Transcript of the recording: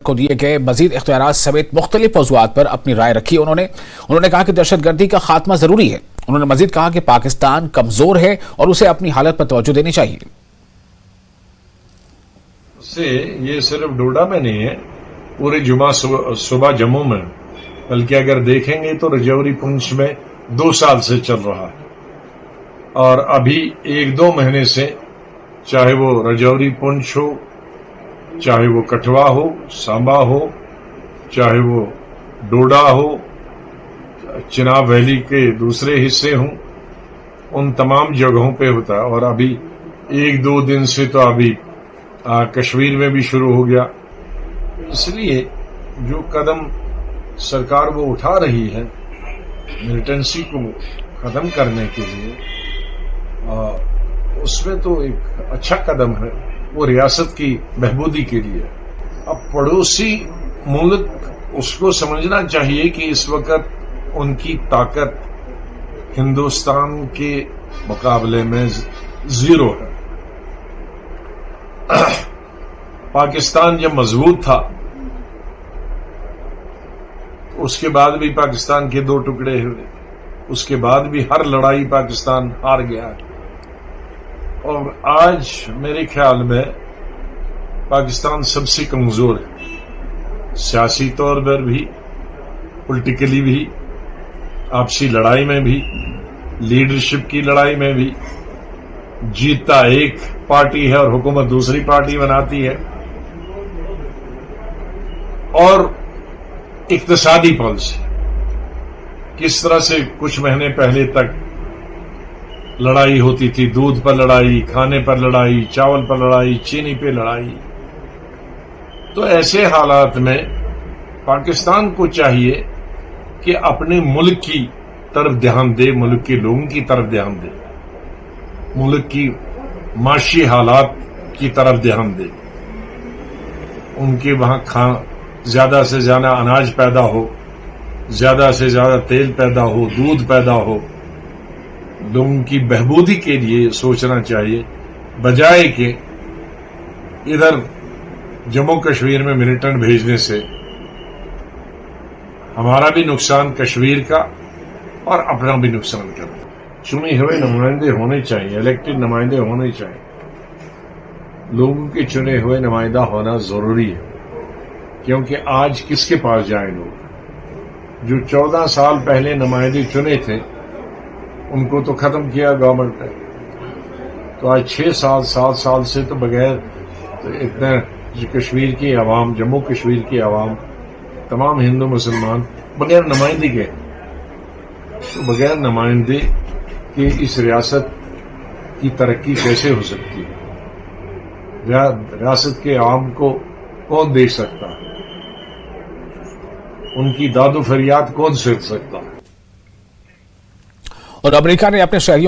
کو دیے گئے مزید اختیارات سمیت مختلف موضوعات پر اپنی رائے رکھی۔ انہوں نے کہا کہ دہشت گردی کا خاتمہ ضروری ہے۔ انہوں نے مزید کہا کہ پاکستان کمزور ہے اور اسے اپنی حالت پر توجہ دینی چاہیے۔ یہ صرف ڈوڈا میں نہیں ہے، پورے جمعہ صبح جموں میں، بلکہ اگر دیکھیں گے تو رجوری پنچ میں 2 سال سے چل رہا ہے، اور ابھی 1-2 مہینے سے، چاہے وہ رجوری پنچ ہو، چاہے وہ کٹھوا ہو، سانبا ہو، چاہے وہ ڈوڈا ہو، چناب ویلی کے دوسرے حصے ہوں، ان تمام جگہوں پہ ہوتا ہے۔ اور ابھی 1-2 دن سے تو ابھی کشمیر میں بھی شروع ہو گیا۔ اس لیے جو قدم سرکار وہ اٹھا رہی ہے ملیٹنسی کو ختم کرنے کے لیے، اس میں تو ایک اچھا قدم ہے، وہ ریاست کی بہبودی کے لیے۔ اب پڑوسی ملک اس کو سمجھنا چاہیے کہ اس وقت ان کی طاقت ہندوستان کے مقابلے میں 0 ہے۔ پاکستان جب مضبوط تھا، اس کے بعد بھی پاکستان کے 2 ٹکڑے ہوئے، اس کے بعد بھی ہر لڑائی پاکستان ہار گیا ہے، اور آج میرے خیال میں پاکستان سب سے کمزور ہے، سیاسی طور پر بھی، پولیٹیکلی بھی، آپسی لڑائی میں بھی، لیڈرشپ کی لڑائی میں بھی۔ جیتتا ایک پارٹی ہے اور حکومت دوسری پارٹی بناتی ہے، اور اقتصادی پالیسی کس طرح سے کچھ مہینے پہلے تک لڑائی ہوتی تھی، دودھ پر لڑائی، کھانے پر لڑائی، چاول پر لڑائی، چینی پہ لڑائی۔ تو ایسے حالات میں پاکستان کو چاہیے کہ اپنے ملک کی طرف دھیان دے، ملک کے لوگوں کی طرف دھیان دے، ملک کی معاشی حالات کی طرف دھیان دے، ان کے وہاں زیادہ سے زیادہ اناج پیدا ہو، زیادہ سے زیادہ تیل پیدا ہو، دودھ پیدا ہو، لوگوں کی بہبودی کے لیے سوچنا چاہیے، بجائے کہ ادھر جموں کشمیر میں ملیٹنٹ بھیجنے سے ہمارا بھی نقصان کشمیر کا اور اپنا بھی نقصان کرنا۔ چنے ہوئے نمائندے ہونے چاہیے، الیکٹڈ نمائندے ہونے چاہیے، لوگوں کے چنے ہوئے نمائندہ ہونا ضروری ہے، کیونکہ آج کس کے پاس جائیں لوگ؟ جو 14 سال پہلے نمائندے چنے تھے ان کو تو ختم کیا گورنمنٹ نے، تو آج 6 سال 7 سال سے تو بغیر اتنا کشمیر کی عوام، جموں کشمیر کی عوام، تمام ہندو مسلمان بغیر نمائندے کے، تو بغیر نمائندے کہ اس ریاست کی ترقی کیسے ہو سکتی ہے؟ ریاست کے عوام کو کون دیکھ سکتا ہے؟ ان کی داد و فریاد کون سن سکتا ہے؟ اور امریکہ نے اپنے شہریوں